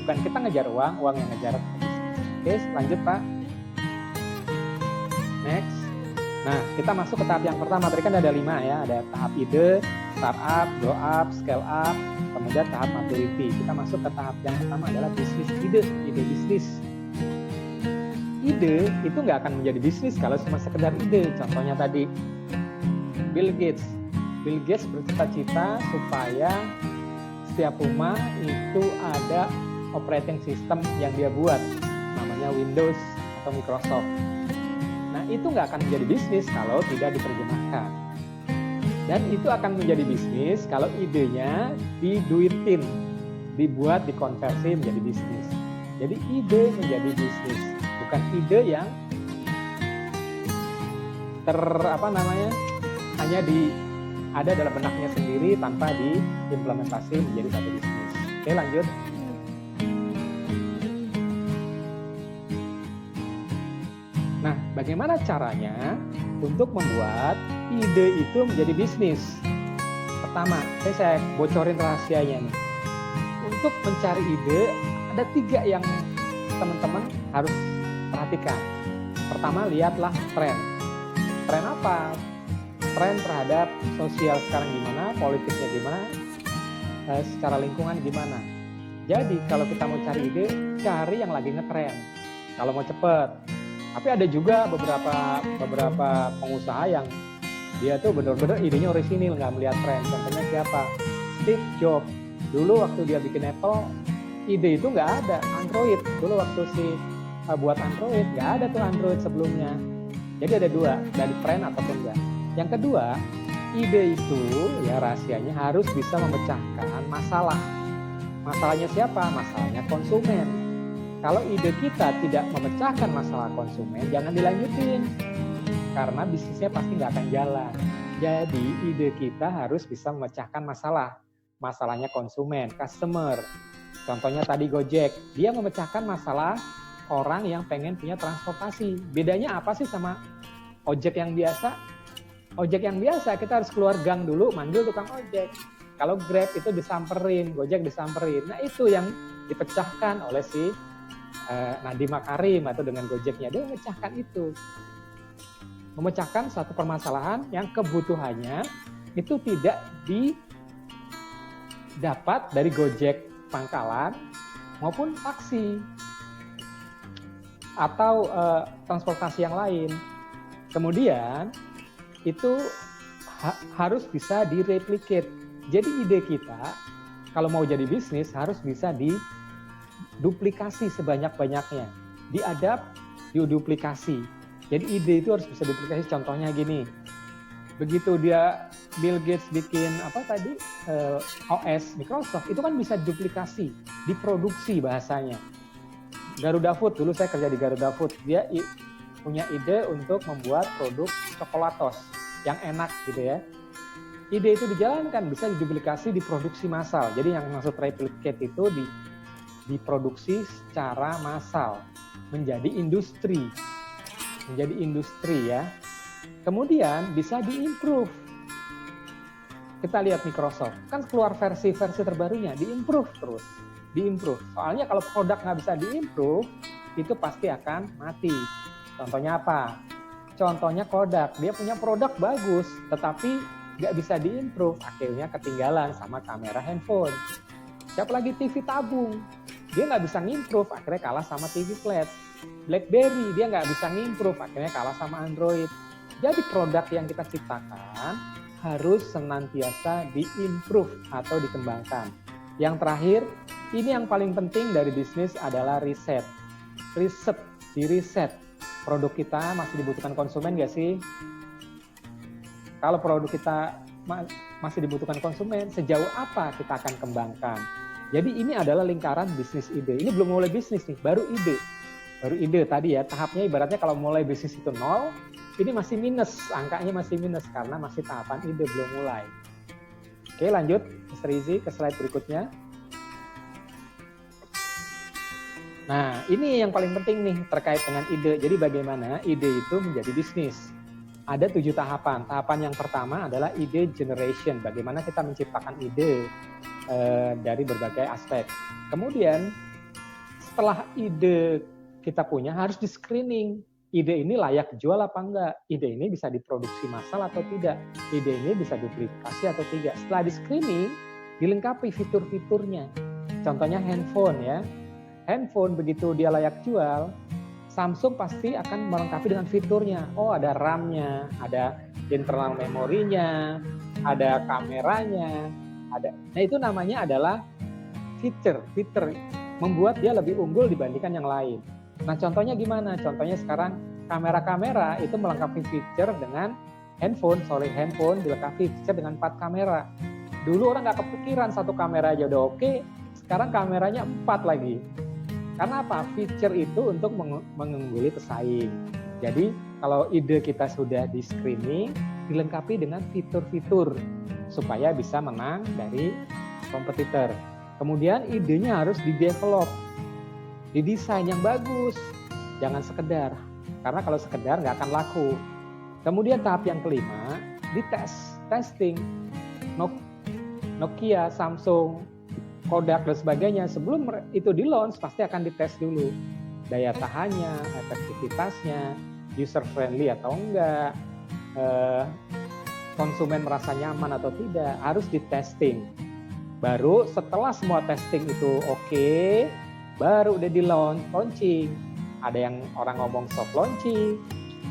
Bukan kita ngejar uang, uang yang ngejar bisnis. Oke, lanjut Pak. Next. Nah, kita masuk ke tahap yang pertama. Tadi kan ada 5 ya. Ada tahap ide, startup, grow up, scale up, kemudian tahap maturity. Kita masuk ke tahap yang pertama adalah bisnis ide bisnis. Ide itu nggak akan menjadi bisnis kalau cuma sekedar ide. Contohnya tadi, Bill Gates bercita-cita supaya setiap rumah itu ada operating system yang dia buat, namanya Windows atau Microsoft. Nah, itu nggak akan menjadi bisnis kalau tidak diterjemahkan. Dan itu akan menjadi bisnis kalau idenya diduitin, dibuat, dikonversi menjadi bisnis. Jadi ide menjadi bisnis, bukan ide yang hanya ada dalam benaknya sendiri tanpa diimplementasi menjadi satu bisnis. Oke, lanjut. Nah, bagaimana caranya untuk membuat ide itu menjadi bisnis? Pertama, saya bocorin rahasianya nih. Untuk mencari ide, ada 3 yang teman-teman harus perhatikan. Pertama, lihatlah tren. Tren apa? Tren terhadap sosial sekarang gimana, politiknya gimana, secara lingkungan gimana. Jadi kalau kita mau cari ide, cari yang lagi ngetren. Kalau mau cepet. Tapi ada juga beberapa pengusaha yang dia tuh benar-benar idenya orisinil, nggak melihat tren. Contohnya siapa? Steve Jobs. Dulu waktu dia bikin Apple, ide itu nggak ada. Android. Dulu waktu buat Android, nggak ada tuh Android sebelumnya. Jadi ada 2, dari tren ataupun enggak. Yang kedua, ide itu ya rahasianya harus bisa memecahkan masalah. Masalahnya siapa? Masalahnya konsumen. Kalau ide kita tidak memecahkan masalah konsumen, jangan dilanjutin. Karena bisnisnya pasti nggak akan jalan. Jadi ide kita harus bisa memecahkan masalah. Masalahnya konsumen, customer. Contohnya tadi Gojek, dia memecahkan masalah orang yang pengen punya transportasi. Bedanya apa sih sama ojek yang biasa? Ojek yang biasa kita harus keluar gang dulu, manggil tukang ojek. Kalau Grab itu disamperin, Gojek disamperin. Nah itu yang dipecahkan oleh si Nadiem Makarim atau dengan Gojeknya. Dia memecahkan itu. Memecahkan suatu permasalahan yang kebutuhannya itu tidak didapat dari Gojek pangkalan maupun taksi atau transportasi yang lain. Kemudian itu harus bisa direplicate. Jadi ide kita kalau mau jadi bisnis harus bisa diduplikasi sebanyak-banyaknya, diadapt, diduplikasi. Jadi ide itu harus bisa duplikasi. Contohnya gini, begitu dia Bill Gates bikin OS Microsoft, itu kan bisa duplikasi, diproduksi bahasanya. Garuda Food, dulu saya kerja di Garuda Food, dia punya ide untuk membuat produk coklatos yang enak gitu ya. Ide itu dijalankan, bisa diduplikasi, diproduksi massal. Jadi yang maksud replicate itu diproduksi secara massal, menjadi industri ya. Kemudian bisa diimprove. Kita lihat Microsoft, kan keluar versi terbarunya, diimprove terus. Soalnya kalau produk nggak bisa diimprove, itu pasti akan mati. Contohnya apa? Contohnya Kodak, dia punya produk bagus, tetapi nggak bisa diimprove, akhirnya ketinggalan sama kamera handphone. Siapa lagi? TV tabung, dia nggak bisa ngimprove, akhirnya kalah sama TV flat. BlackBerry, dia nggak bisa ngimprove, akhirnya kalah sama Android. Jadi produk yang kita ciptakan harus senantiasa diimprove atau dikembangkan. Yang terakhir, ini yang paling penting dari bisnis adalah riset. Di-riset. Produk kita masih dibutuhkan konsumen nggak sih? Kalau produk kita masih dibutuhkan konsumen, sejauh apa kita akan kembangkan? Jadi ini adalah lingkaran bisnis ide. Ini belum mulai bisnis nih, baru ide. Baru ide tadi ya, tahapnya ibaratnya kalau mulai bisnis itu 0, ini masih minus, angkanya masih minus karena masih tahapan ide, belum mulai. Oke, lanjut Mr. Izzy ke slide berikutnya. Nah, ini yang paling penting nih terkait dengan ide. Jadi bagaimana ide itu menjadi bisnis. Ada 7 tahapan. Tahapan yang pertama adalah ide generation. Bagaimana kita menciptakan ide dari berbagai aspek. Kemudian setelah ide kita punya harus di screening. Ide ini layak jual apa enggak? Ide ini bisa diproduksi massal atau tidak? Ide ini bisa duplikasi atau tidak? Setelah di screening, dilengkapi fitur-fiturnya. Contohnya handphone ya. Handphone begitu dia layak jual, Samsung pasti akan melengkapi dengan fiturnya. Oh, ada RAM-nya, ada internal memorinya, ada kameranya, ada. Nah, itu namanya adalah fitur membuat dia lebih unggul dibandingkan yang lain. Nah, contohnya gimana? Contohnya sekarang kamera itu melengkapi fitur dengan handphone dilengkapi fitur dengan 4 kamera. Dulu orang nggak kepikiran 1 kamera aja udah oke, sekarang kameranya 4 lagi. Karena apa? Fitur itu untuk mengungguli pesaing. Jadi kalau ide kita sudah di screening, dilengkapi dengan fitur-fitur supaya bisa menang dari kompetitor. Kemudian idenya harus di-develop, didesain yang bagus, jangan sekedar. Karena kalau sekedar nggak akan laku. Kemudian tahap yang kelima, testing. Nokia, Samsung, Kodak dan sebagainya sebelum itu di launch pasti akan dites dulu daya tahannya, efektivitasnya, user friendly atau enggak, konsumen merasa nyaman atau tidak, harus di testing. Baru setelah semua testing itu oke, baru udah di launching. Ada yang orang ngomong soft launching,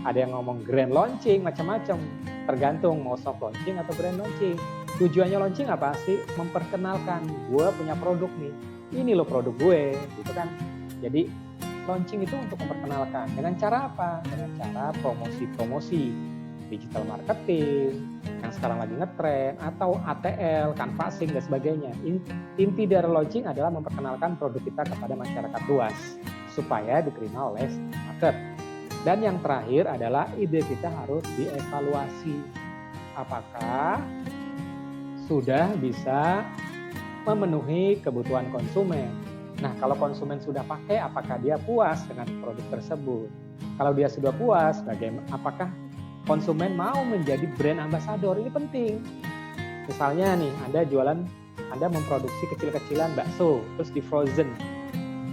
ada yang ngomong grand launching, macam-macam. Tergantung mau soft launching atau grand launching. Tujuannya launching apa sih? Memperkenalkan, gue punya produk nih. Ini loh produk gue, gitu kan. Jadi launching itu untuk memperkenalkan. Dengan cara apa? Dengan cara promosi, digital marketing, yang sekarang lagi ngetren, atau ATL, canvassing, dan sebagainya. Inti dari launching adalah memperkenalkan produk kita kepada masyarakat luas, supaya diterima oleh market. Dan yang terakhir adalah ide kita harus dievaluasi. Apakah sudah bisa memenuhi kebutuhan konsumen. Nah, kalau konsumen sudah pakai, apakah dia puas dengan produk tersebut? Kalau dia sudah puas, apakah konsumen mau menjadi brand ambassador? Ini penting. Misalnya nih, Anda memproduksi kecil-kecilan bakso, terus di frozen.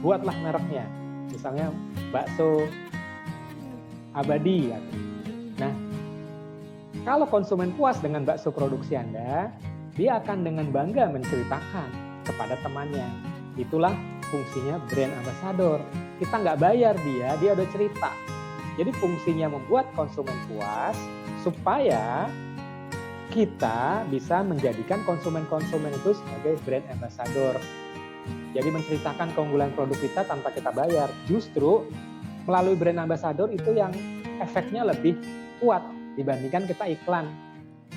Buatlah mereknya. Misalnya bakso abadi. Nah, kalau konsumen puas dengan bakso produksi Anda, dia akan dengan bangga menceritakan kepada temannya. Itulah fungsinya brand ambassador. Kita nggak bayar dia udah cerita. Jadi fungsinya membuat konsumen puas supaya kita bisa menjadikan konsumen-konsumen itu sebagai brand ambassador. Jadi menceritakan keunggulan produk kita tanpa kita bayar. Justru melalui brand ambassador itu yang efeknya lebih kuat dibandingkan kita iklan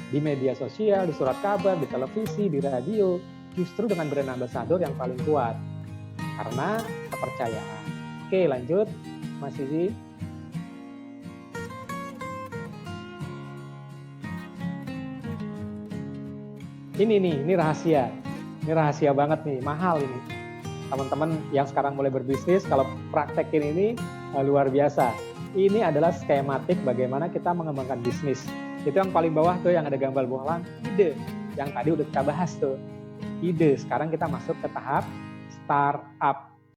di media sosial, di surat kabar, di televisi, di radio. Justru dengan brand ambassador yang paling kuat karena kepercayaan. Oke, lanjut Mas Sisi. Ini rahasia. Ini rahasia banget nih, mahal ini. Teman-teman yang sekarang mulai berbisnis, kalau praktekin ini luar biasa. Ini adalah skematik bagaimana kita mengembangkan bisnis. Itu yang paling bawah tuh yang ada gambar bohlam, ide. Yang tadi udah kita bahas tuh. Ide. Sekarang kita masuk ke tahap startup.